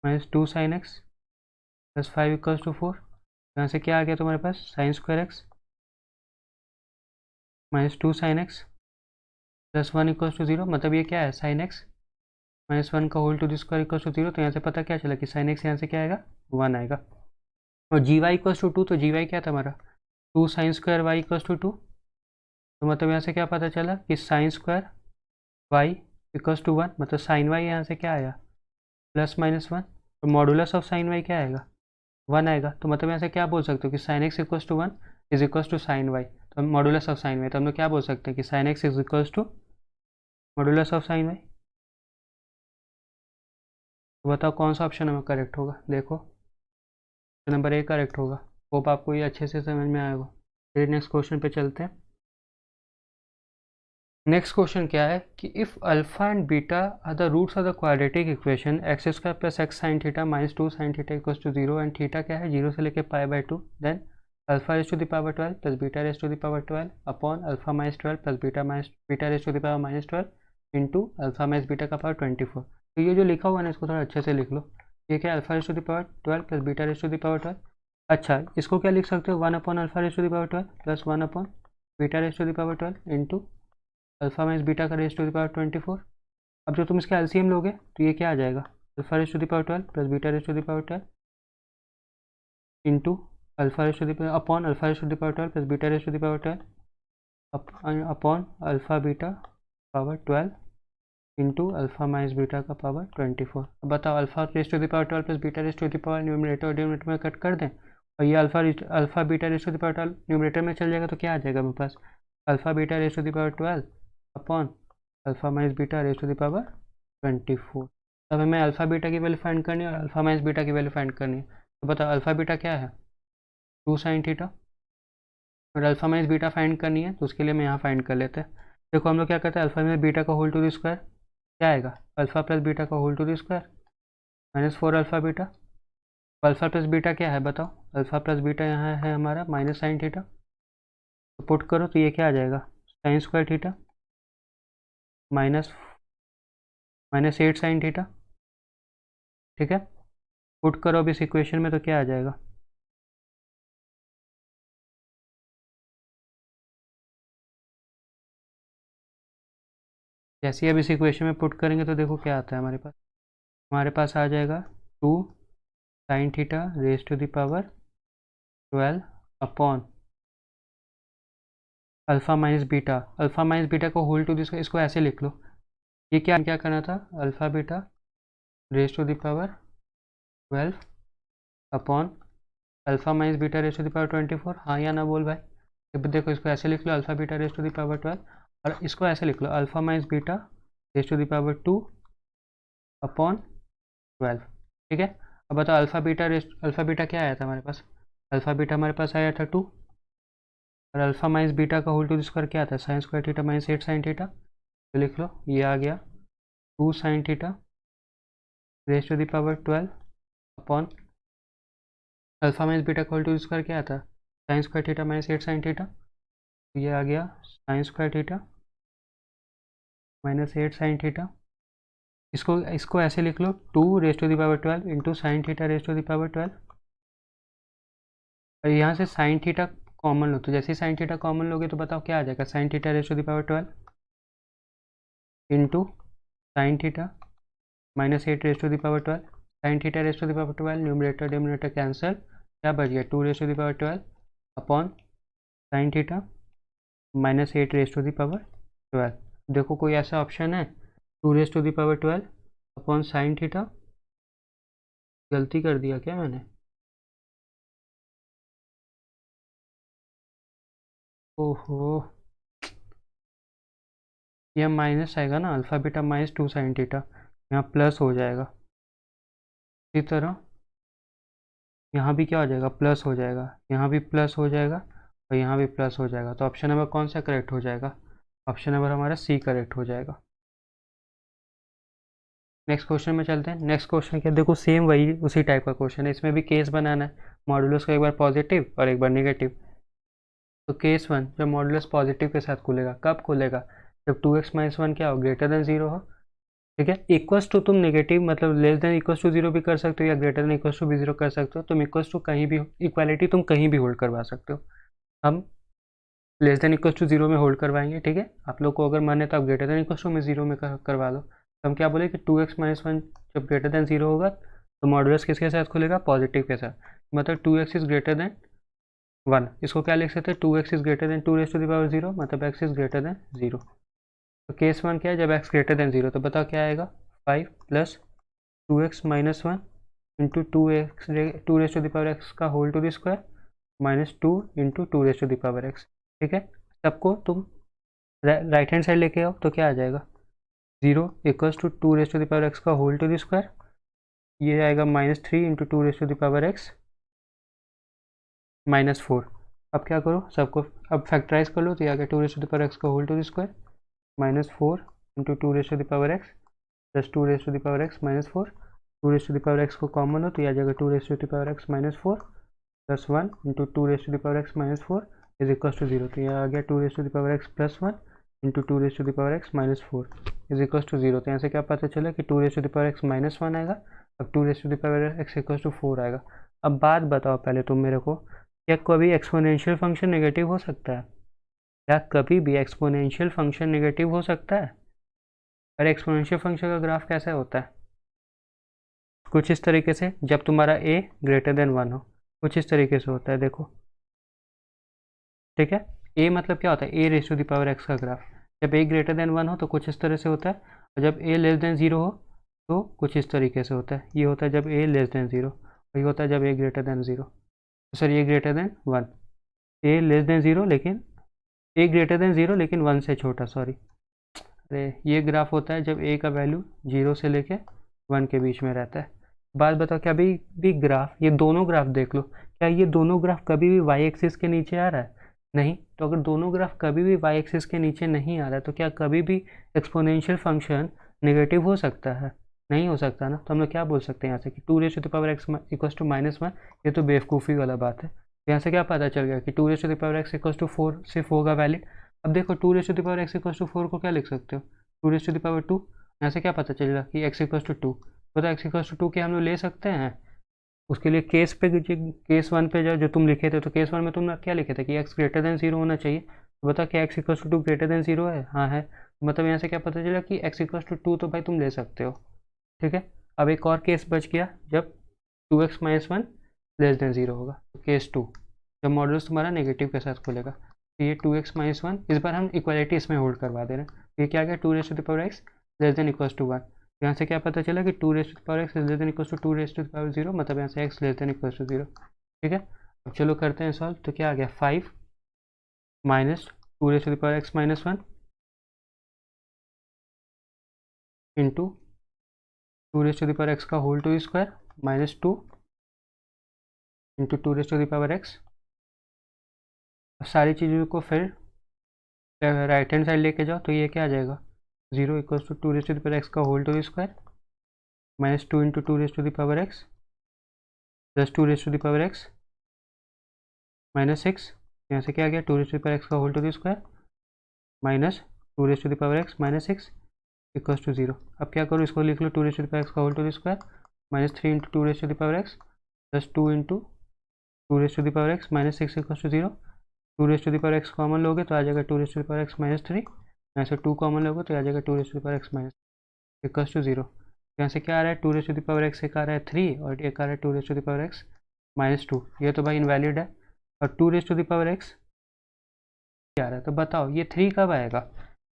minus 2 sine x plus 5 equals to 4। यहाँ से क्या आ गया तुम्हारे पास, sine square x minus 2 sine x plus 1 equals to 0। मतलब ये क्या है, साइन एक्स माइनस 1 का whole to the square equals to 0। तो यहाँ से पता क्या चला कि साइन एक्स यहाँ से क्या आएगा, 1 आएगा। और जी वाई इक्वल्स टू 2, तो जी वाई क्या था हमारा, 2 sine square y equals to 2। तो मतलब यहाँ से क्या पता चला कि sine square y equals to 1, मतलब साइन वाई यहाँ से क्या आया, +-1। तो मॉडुलस ऑफ साइन वाई क्या आएगा, 1 आएगा। तो मतलब यहाँ से क्या बोल सकते हो कि sine x equals to 1 is equals to sine y. तो मॉडुलस ऑफ साइन वाई, तो हम लोग क्या बोल सकते हैं कि sine x is equals to modulus of sine y. तो बताओ कौन सा ऑप्शन हमें करेक्ट होगा, देखो नंबर ए करेक्ट होगा। होप आपको ये अच्छे से समझ में आएगा। फिर नेक्स्ट क्वेश्चन पे चलते हैं। नेक्स्ट क्वेश्चन क्या है कि if alpha and beta are the roots of the quadratic equation x square plus x sine theta minus 2 sine theta equals to 0 and theta क्या है 0 से लेकर π/2, then alpha raise to the power 12 plus beta raise to the power 12 upon alpha minus 12 plus beta raise to the power minus 12 into alpha minus beta का पावर 24। तो ये जो लिखा हुआ है ना इसको थोड़ा अच्छे से लिख लो। ये क्या, alpha raise to the power 12 plus beta raise to the power 12। अच्छा, इसको क्या लिख सकते हो, 1 upon alpha raise to the power 12 plus 1 upon beta raise to the power 12 into alpha minus beta का रेज टू द पावर 24। अब जो तुम इसका एलसीएम लोगे तो ये क्या आ जाएगा, alpha raise to the power 12 plus beta raise to the power 12 into alpha raise to the power upon alpha raise to the power 12 plus beta raise to the power 12 upon alpha beta power 12 into alpha minus beta का पावर 24। अब बताओ, alpha raise to the power 12 plus beta raise to the power numerator और डिनोमिनेटर में कट कर दें और ये alpha beta raise to the power 12 numerator में चल जाएगा तो क्या आ जाएगा मेरे पास, alpha beta raise to the power 12 upon alpha minus beta raise to the power 24। अब हमें अल्फा बीटा की वैल्यू फाइंड करनी है और अल्फा माइनस बीटा की वैल्यू फाइंड करनी है। तो बताओ अल्फा बीटा क्या है, 2 साइन थीटा और अल्फा माइनस बीटा फाइंड करनी है तो उसके लिए मैं यहाँ फाइंड कर लेते हैं। देखो हम लोग क्या करते हैं, अल्फा माइनस बीटा का होल टू द स्क्वायर क्या आएगा, अल्फा प्लस बीटा का whole to the square -4 alpha beta. Alpha plus beta क्या है बताओ, अल्फा प्लस बीटा यहाँ है हमारा माइनस साइन थीटा, तो पुट करो तो ये क्या आ जाएगा, sine square theta minus -8 sine theta. ठीक है, पुट करो अब इस इक्वेशन में तो क्या आ जाएगा, जैसे ही अब इस इक्वेशन में पुट करेंगे तो देखो क्या आता है हमारे पास आ जाएगा 2 sine theta raise to the power 12 upon alpha minus beta को होल टू दिस, इसको ऐसे लिख लो, ये क्या क्या करना था, alpha beta raise to the power 12 upon alpha minus beta raise to the power 24। हाँ या ना बोल भाई, अब देखो इसको ऐसे लिख लो, alpha beta raise to the power 12, और इसको ऐसे लिख लो, alpha minus beta raise to the power 2 upon 12। ठीक है, अब बताओ अल्फा बीटा क्या आया था हमारे पास, अल्फा बीटा हमारे पास आया था 2, और अल्फा माइनस बीटा का होल टू द स्क्वायर क्या आता है, sine square theta -8 sine theta, तो लिख लो ये आ गया 2 sine theta raise to the power 12 upon alpha minus beta का होल टू द स्क्वायर क्या आता है, sine square theta -8 sine theta, तो ये आ गया sine square theta -8 sine theta. इसको इसको ऐसे लिख लो, 2 raise to the power 12 into sine theta raise to the power 12, और यहाँ से साइन थीटा कॉमन लो, तो जैसे ही साइन थीटा कॉमन लोगे तो बताओ क्या आ जाएगा, sine theta raise to the power 12 into sine theta -8 raise to the power 12, sine theta raise to the power 12 numerator denominator cancel, क्या बच गया 2 raise to the power 12 upon sine theta -8 raise to the power 12। देखो कोई ऐसा ऑप्शन है 2 raise to the power 12 upon sine theta, गलती कर दिया क्या मैंने, ओहो यह माइनस आएगा ना, अल्फा बीटा -2 साइन थीटा, यहाँ प्लस हो जाएगा, इसी तरह यहाँ भी क्या हो जाएगा, प्लस हो जाएगा, यहाँ भी प्लस हो जाएगा, और यहाँ भी प्लस हो जाएगा, तो ऑप्शन नंबर कौन सा करेक्ट हो जाएगा, ऑप्शन नंबर हमारा सी करेक्ट हो जाएगा। नेक्स्ट क्वेश्चन में चलते हैं। नेक्स्ट क्वेश्चन क्या, देखो सेम वही उसी टाइप का क्वेश्चन है, इसमें भी केस बनाना है, मॉडुलस का एक बार पॉजिटिव और एक बार नेगेटिव। तो केस 1 जब मॉडुलस पॉजिटिव के साथ खुलेगा, कब खुलेगा, जब 2x - 1 क्या हो, ग्रेटर देन 0 हो। ठीक है, इक्वल्स टू तुम नेगेटिव मतलब लेस देन इक्वल्स टू 0 भी कर सकते हो, या ग्रेटर देन इक्वल्स टू भी 0 कर सकते हो, तुम इक्वल्स टू कहीं भी, इक्वालिटी तुम कहीं भी होल्ड करवा सकते हो। हम लेस देन इक्वल्स टू 0 में होल्ड करवाएंगे। ठीक है, आप लोग को अगर माने तो आप ग्रेटर देन इक्वल्स टू में 0 में करवा लो। तो हम क्या बोले कि 2x - 1 जब ग्रेटर देन 0 होगा तो मॉडुलस किसके साथ खुलेगा, पॉजिटिव के साथ, मतलब 2x इज ग्रेटर देन 1। इसको क्या लिख सकते हैं, 2x is greater than 2 raise to the power 0, मतलब x इज ग्रेटर देन 0। तो केस 1 क्या है, जब x ग्रेटर देन 0, तो बताओ क्या आएगा, 5 plus 2x - 1 into 2x 2 raise to the power x का whole to the square -2 into 2 raise to the power x। ठीक है, सबको तुम राइट हैंड साइड लेके आओ तो क्या आ जाएगा, 0 equals to 2 raise to the power x का होल टू द स्क्वायर, ये आएगा -3 into 2 raise to the power x -4। अब क्या करो, सबको अब फैक्टराइज कर लो, तो ये आ गया 2 raise to the power x का whole to the square -4 into 2 raise to the power x plus 2 raise to the power x -4। 2 raise to the power x को कॉमन हो तो ये आ जाएगा 2 raise to the power x -4 plus 1 into 2 raise to the power x -4 is equal to 0। तो ये आ गया 2 raise to the power x plus 1 into 2 raise to the power x -4 is equal to 0। तो यहाँ से क्या पता चला कि 2 raise to the power x -1 आएगा, अब 2 raise to the power x equal to 4 आएगा। अब बात बताओ पहले तुम मेरे को, क्या कभी एक्सपोनेंशियल फंक्शन नेगेटिव हो सकता है, क्या कभी भी एक्सपोनेंशियल फंक्शन नेगेटिव हो सकता है। अरे एक्सपोनेंशियल फंक्शन का ग्राफ कैसा होता है, कुछ इस तरीके से, जब तुम्हारा a ग्रेटर देन 1 हो, कुछ इस तरीके से होता है, देखो। ठीक है, a मतलब क्या होता है, a raise to the power x का ग्राफ, जब a ग्रेटर देन 1 हो तो कुछ इस तरह से होता है, और जब a लेस देन 0 हो तो कुछ इस तरीके से होता है। ये होता है जब a लेस देन 0, और ये होता है जब a ग्रेटर देन 0, सर ये greater than 1, a less than 0 लेकिन a ग्रेटर देन 0 लेकिन 1 से छोटा, सॉरी, अरे ये ग्राफ होता है जब a का वैल्यू 0 से लेके 1 के बीच में रहता है। बात बताओ, क्या भी ग्राफ, ये दोनों ग्राफ देख लो, क्या ये दोनों ग्राफ कभी भी y एक्सिस के नीचे आ रहा है, नहीं। तो अगर दोनों ग्राफ कभी भी वाई एक्सिस के नीचे नहीं आ रहा है तो क्या कभी भी एक्सपोनेंशियल फंक्शन नेगेटिव हो सकता है? नहीं हो सकता ना। तो हम लोग क्या बोल सकते हैं यहाँ से कि 2 raised to the power x equals to -1। ये तो बेवकूफ़ी वाला बात है। तो यहाँ से क्या पता चल गया कि 2 raised to the power x equals to 4 सिर्फ होगा वैलिड। अब देखो 2 raised to the power x equals to 4 को क्या लिख सकते हो? 2 raised to the power 2। यहाँ से क्या पता चलेगा कि x इक्वल्स टू 2। तो x इक्वल्स टू 2 के हम लोग ले सकते हैं। उसके लिए केस पे केस 1 पे जाओ जो तुम लिखे थे। तो केस 1 में तुम क्या लिखे थे कि x ग्रेटर देन 0 होना चाहिए। तो बता क्या x equals to 2 greater than 0 है? हाँ है। मतलब यहाँ से क्या पता चला कि x इक्वल्स टू 2 तो भाई तुम ले सकते हो। ठीक है। अब एक और केस बच गया जब 2x माइनस 1 लेस देन 0 होगा। तो केस 2 जब मॉडल्स तुम्हारा नेगेटिव के साथ खुलेगा। तो ये 2x माइनस 1 इस बार हम इक्वालिटी इसमें होल्ड करवा दे रहे हैं। ये क्या गया 2 raised to the power x less than equals to 1। यहाँ से क्या पता चला कि 2 raised to the power x less than equals to 2 raised to the power 0। मतलब यहाँ से x less than equals to 0। ठीक है। अब चलो करते हैं सॉल्व। तो क्या आ गया 5 minus 2 raised to the power x minus 1 into 2 raised to the power x का whole to square minus 2 into 2 raised to the power x। सारी चीज़ों को फिर राइट हैंड साइड लेके जाओ। तो ये क्या आ जाएगा 0 equals to 2 raised to the power x का whole to square minus 2 into 2 raised to the power x plus 2 raised to the power x minus 6। यहाँ से क्या आ गया 2 raised to the power x का whole to square minus 2 raised to the power x minus 6 equals to 0। अब क्या करो इसको लिख लो 2 raised to the power x का whole to square minus 3 into 2 raised to the power x plus 2 into 2 raised to the power x minus 6 equals to 0। 2 raised to the power x common लोगे तो आ जाएगा 2 raised to the power x minus 3। यहाँ से 2 कॉमन लोगे तो आ जाएगा 2 raised to the power x minus equals to 0। यहाँ से क्या आ रहा है 2 raised to the power x एक आ रहा है 3 और एक आ रहा है 2 raised to the power x minus 2। ये तो भाई इनवैलिड है। और 2 raised to the power x क्या आ रहा है? तो बताओ ये 3 कब आएगा?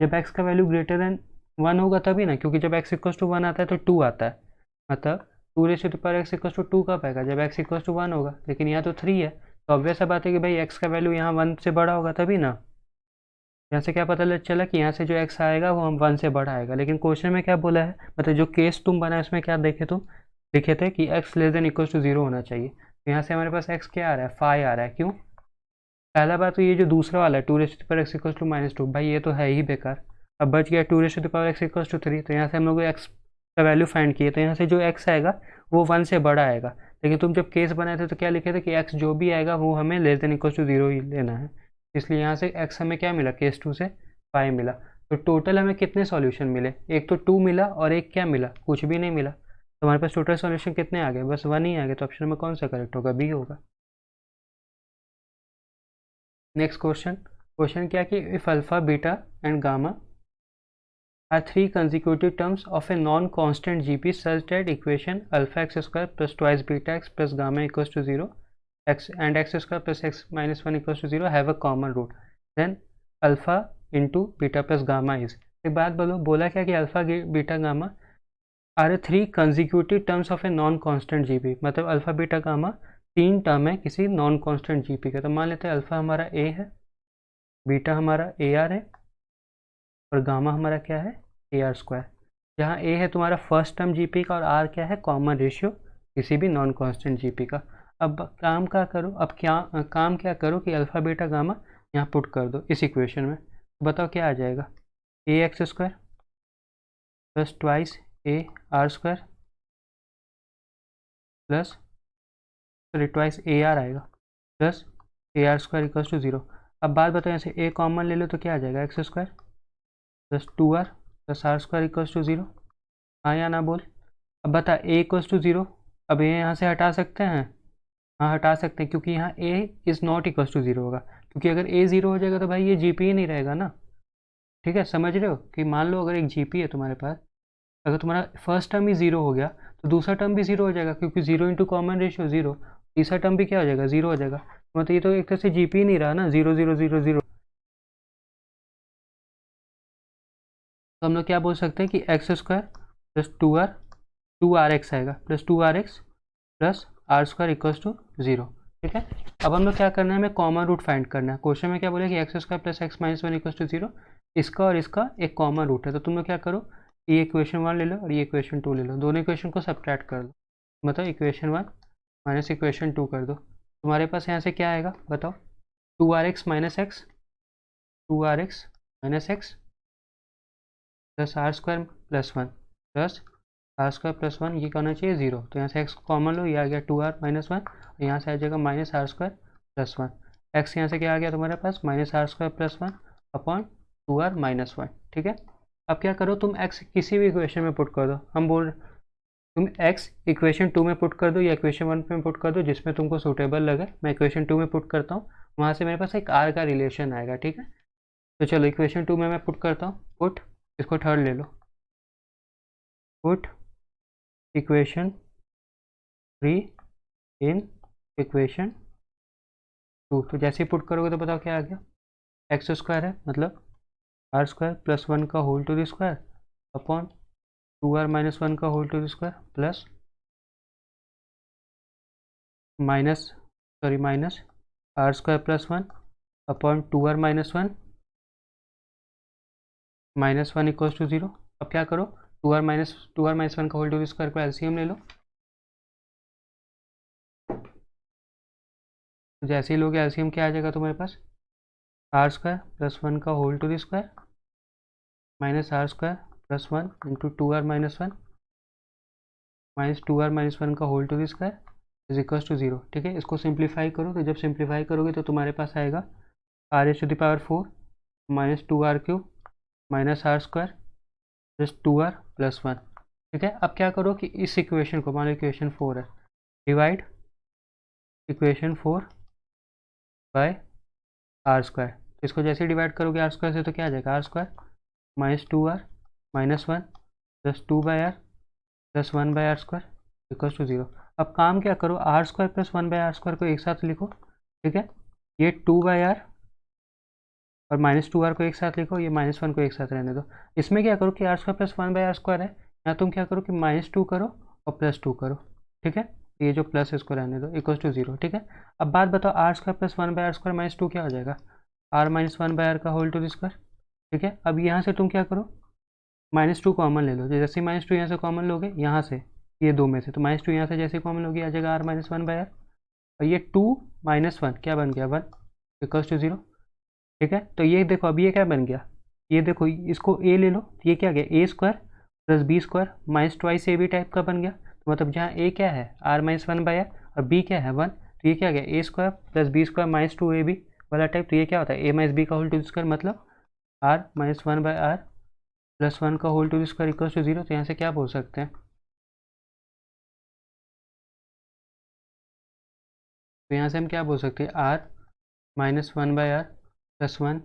जब x का वैल्यू ग्रेटर देन 1 होगा तभी ना। क्योंकि जब x इक्वल्स टू 1 आता है तो 2 आता है। मतलब 2 raised to the power x equals to 2 कब आएगा? जब x इक्वल्स टू 1 होगा। लेकिन यहाँ तो 3 है तो ऑब्वियस सा बात है कि भाई x का वैल्यू यहाँ 1 से बड़ा होगा तभी ना। यहाँ से क्या पता चला कि यहाँ से जो x आएगा वो हम 1 से बड़ा आएगा। लेकिन क्वेश्चन में क्या बोला है, मतलब जो केस तुम बनाए उसमें क्या देखे तुम लिखे थे कि x less than equals to 0 होना चाहिए। तो यहाँ से हमारे पास x क्या आ रहा है 5 आ रहा है। क्यों? पहला बात तो ये जो दूसरा वाला है 2 raised to the power x equals to minus 2 भाई ये तो है ही बेकार। अब बच गया 2 raised to the power x equals to 3। तो यहाँ से हम लोग x का वैल्यू फाइंड किए। तो यहाँ से जो x आएगा वो 1 से बड़ा आएगा। लेकिन तुम जब केस बनाए थे तो क्या लिखे थे कि x जो भी आएगा वो हमें लेस देन इक्वल्स टू 0 ही लेना है। इसलिए यहाँ से x हमें क्या मिला केस 2 से 5 मिला। तो टोटल हमें कितने सॉल्यूशन मिले? एक तो 2 मिला और एक क्या मिला? कुछ भी नहीं मिला। तो हमारे पास टोटल सॉल्यूशन कितने आ गए? बस 1 ही आ गए। तो ऑप्शन में कौन सा करेक्ट होगा? बी होगा। नेक्स्ट क्वेश्चन क्या कि if alpha beta and gamma are three consecutive terms of a non-constant GP such that equation alpha x square plus twice beta x plus gamma equals to 0 x and x square plus x minus 1 equals to 0 have a common root, then alpha into beta plus gamma is। एक बात बोला क्या कि alpha beta gamma are three consecutive terms of a non constant GP. मतलब अल्फा बीटा गामा 3 टर्म है किसी नॉन कांस्टेंट जीपी का। तो मान लेते हैं अल्फा हमारा ए है, बीटा हमारा ए आर है और गामा हमारा क्या है ए आर स्क्वायर। जहाँ ए है तुम्हारा फर्स्ट टर्म जीपी का और आर क्या है कॉमन रेशियो किसी भी नॉन कांस्टेंट जीपी का। अब काम क्या करो कि अल्फा बीटा गामा यहाँ पुट कर दो इस इक्वेशन में। तो बताओ क्या आ जाएगा a x square plus twice a r square plus sorry twice a r आएगा plus a r square equals to 0। अब बात बताओ यहाँ से ए कॉमन ले लो तो क्या आ जाएगा x square plus 2r plus r square equals to 0। हाँ या ना बोल। अब बता ए इक्वल्स टू 0। अब ये यहाँ से हटा सकते हैं? हाँ हटा सकते हैं क्योंकि यहाँ a is not equals to 0 होगा। क्योंकि अगर ए 0 हो जाएगा तो भाई ये जीपी ही नहीं रहेगा ना। ठीक है, समझ रहे हो कि मान लो अगर एक जीपी है तुम्हारे पास, अगर तुम्हारा फर्स्ट टर्म ही 0 हो गया तो दूसरा टर्म भी 0 हो जाएगा क्योंकि 0 इंटू कॉमन रेशियो 0। तीसरा टर्म भी क्या हो जाएगा 0 हो जाएगा। मतलब ये तो एक तरह से जीपी ही नहीं रहा ना 0 0 0 0। तो हम लोग क्या बोल सकते हैं कि x square plus 2r x आएगा plus 2r x plus r square equals to 0। ठीक है। अब हम लोग क्या करना है, हमें कॉमन रूट फाइंड करना है। क्वेश्चन में क्या बोले कि x square plus x minus 1 equals to 0। इसका और इसका एक कॉमन रूट है। तो तुम लोग क्या करो ये इक्वेशन 1 ले लो और ये इक्वेशन 2 ले लो। दोनों इक्वेशन को सब्ट्रैक्ट कर दो। मतलब इक्वेशन 1 माइनस इक्वेशन 2 कर दो। तुम्हारे पास यहाँ से क्या आएगा बताओ? 2rx minus x, 2rx minus x plus r square plus one plus r square plus one, ये कहना चाहिए 0। तो यहाँ से x कॉमन लो, ये आ गया 2r माइनस वन, और यहाँ से आ जाएगा minus are square plus one. X यहाँ से क्या आ गया तुम्हारे पास, minus are square plus one upon 2r minus one. ठीक है, अब क्या करो तुम x किसी भी इक्वेशन में पुट कर दो। हम बोल तुम x इक्वेशन 2 में पुट कर दो या इक्वेशन 1 में पुट कर दो, जिसमें तुमको सूटेबल लगे। मैं इक्वेशन 2 में पुट करता हूँ, वहाँ से मेरे पास एक r का रिलेशन आएगा। ठीक है, तो चलो इक्वेशन 2 में मैं पुट करता हूँ। पुट, इसको थर्ड ले लो, पुट इक्वेशन 3 इन इक्वेशन 2। तो जैसे ही पुट करोगे तो बताओ क्या आ गया, एक्स स्क्वायर है मतलब आर स्क्वायर प्लस वन का whole to the square upon 2r minus one का whole to the square plus minus are square plus one upon 2r minus one equals to 0। अब क्या करो, 2r माइनस वन का होल टू द स्क्वायर को एलसीएम ले लो। तो जैसे ही लोगे एलसीएम क्या आ जाएगा तुम्हारे पास, आर स्क्वायर प्लस वन का whole to the square minus are square plus one into 2r minus one का whole to the square is equals to 0। ठीक है, इसको सिंप्लीफाई करो। तो जब सिंप्लीफाई करोगे तो तुम्हारे पास आएगा r h to the power 4 minus 2r cube minus are square plus 2r plus one. ठीक है, अब क्या करो कि इस इक्वेशन को, मान लो इक्वेशन 4 है, divide equation 4 by r square. तो इसको जैसे डिवाइड करोगे आर स्क्वायर से तो क्या आ जाएगा, r square minus 2r minus one plus 2/r plus 1/r square equals to 0। अब काम क्या करो, are square plus 1/r square को एक साथ लिखो। ठीक है, ये 2/r और माइनस 2r को एक साथ लिखो, ये माइनस वन को एक साथ रहने दो। इसमें क्या करो कि are square plus 1/r square है, यहाँ तुम क्या करो कि -2 करो और +2 करो। ठीक है, ये जो प्लस इसको रहने दो इक्वल्स टू 0। ठीक है, अब बात बताओ, r square plus 1/r square minus 2 क्या हो जाएगा, r माइनस 1/r का होल टू द स्क्वायर। ठीक है, अब यहाँ से तुम क्या करो, -2 कॉमन ले लो। जैसे -2 यहाँ से कॉमन लोगे, यहाँ से ये दो में से, तो -2 यहाँ से जैसे कॉमन लोगे आ जाएगा r माइनस 1/r, और ये 2 माइनस 1 क्या बन गया 1 इक्वल्स टू 0। ठीक है, तो ये देखो अब ये क्या बन गया, ये देखो इसको a ले लो, ये क्या गया a square plus b square minus twice a b type का बन गया। तो मतलब जहाँ a क्या है r माइनस 1/r और b क्या है 1, तो ये क्या गया a square plus b square minus 2ab वाला टाइप। तो ये क्या होता है a माइनस बी का होल टू स्क्वायर, मतलब r माइनस 1/r प्लस 1 का whole to square equals to 0। तो यहाँ से क्या बोल सकते हैं, तो यहाँ से हम क्या बोल सकते हैं, r minus 1/r plus 1,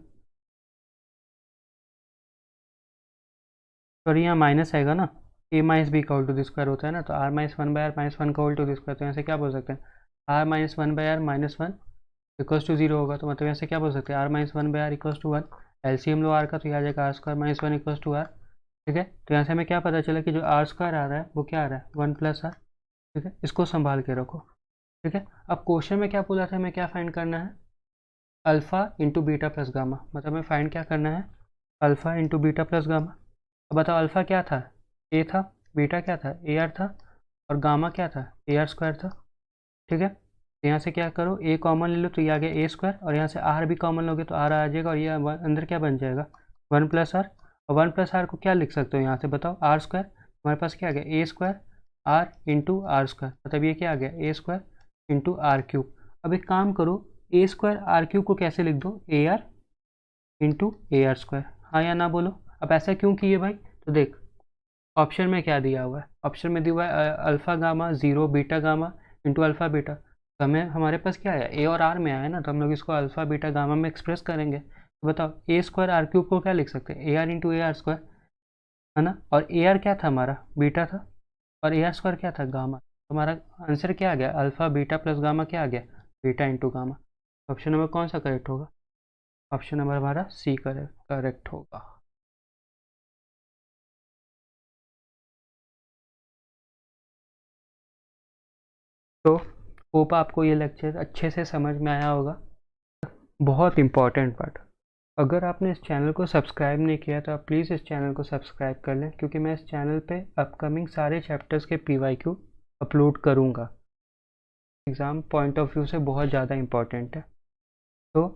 sorry यहाँ माइनस आएगा ना, a माइनस बी का होल टू द स्क्वायर होता है ना, तो r माइनस 1/r माइनस 1 का होल टू द स्क्वायर। तो यहाँ से क्या बोल सकते हैं, r minus 1/r minus 1 equals to 0 होगा। तो मतलब यहाँ से क्या बोल सकते हैं, r minus 1/r equals to 1। LCM लो r का, तो ये आ जाएगा r square minus 1 equals to r। ठीक है, तो यहाँ से हमें क्या पता चला कि जो r स्क्वायर आ रहा है वो क्या आ रहा है 1 प्लस r। ठीक है, इसको संभाल के रखो। ठीक है, अब क्वेश्चन में क्या बोला था, हमें क्या फाइंड करना है, alpha into beta plus gamma. मतलब हमें फाइंड क्या करना है, alpha into beta plus gamma. अब बताओ अल्फ़ा क्या था, ए था, बीटा क्या था ए आर था, और गामा क्या था ए आर स्क्वायर था। ठीक है, तो यहाँ से क्या करो, ए कॉमन ले लो, तो ये आ गया ए स्क्वायर, और यहाँ से आर भी कॉमन लोगे तो आर आ जाएगा, और ये अंदर क्या बन जाएगा 1 प्लस आर। और 1 प्लस आर को क्या लिख सकते हो यहाँ से, बताओ आर स्क्वायर। हमारे पास क्या आ गया a square r into r square, मतलब ये क्या आ गया a square into r cube. अब एक काम करो, ए स्क्वायर आर क्यूब को कैसे लिख दो, A R into A r square. हाँ या ना बोलो। अब ऐसा क्यों किए भाई, तो देख ऑप्शन में क्या दिया हुआ है, ऑप्शन में दिया हुआ है alpha gamma 0 beta gamma into alpha beta. तो हमें हमारे पास क्या आया, ए और आर में आया ना, तो हम लोग इसको अल्फ़ा बीटा गामा में एक्सप्रेस करेंगे। तो बताओ ए स्क्वायर आर क्यूब को क्या लिख सकते हैं, A R into A r square, है ना। और ए आर क्या था हमारा बीटा था, और ए आर स्क्वायर क्या था गामा। तो हमारा आंसर क्या आ गया, अल्फ़ा बीटा प्लस गामा क्या आ गया, beta into gamma. Option number कौन सा करेक्ट होगा, ऑप्शन नंबर हमारा सी करेक्ट होगा। तो होप आपको ये लेक्चर अच्छे से समझ में आया होगा। बहुत इम्पॉर्टेंट पार्ट, अगर आपने इस चैनल को सब्सक्राइब नहीं किया तो आप प्लीज़ इस चैनल को सब्सक्राइब कर लें, क्योंकि मैं इस चैनल पे अपकमिंग सारे चैप्टर्स के PYQ अपलोड करूँगा। एग्ज़ाम पॉइंट ऑफ व्यू से बहुत ज़्यादा इम्पॉर्टेंट है। तो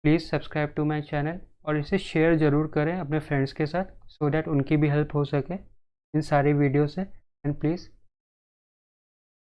please subscribe to my channel और इसे शेयर ज़रूर करें अपने फ्रेंड्स के साथ, सो दैट उनकी भी हेल्प हो सके इन सारी वीडियो से। And please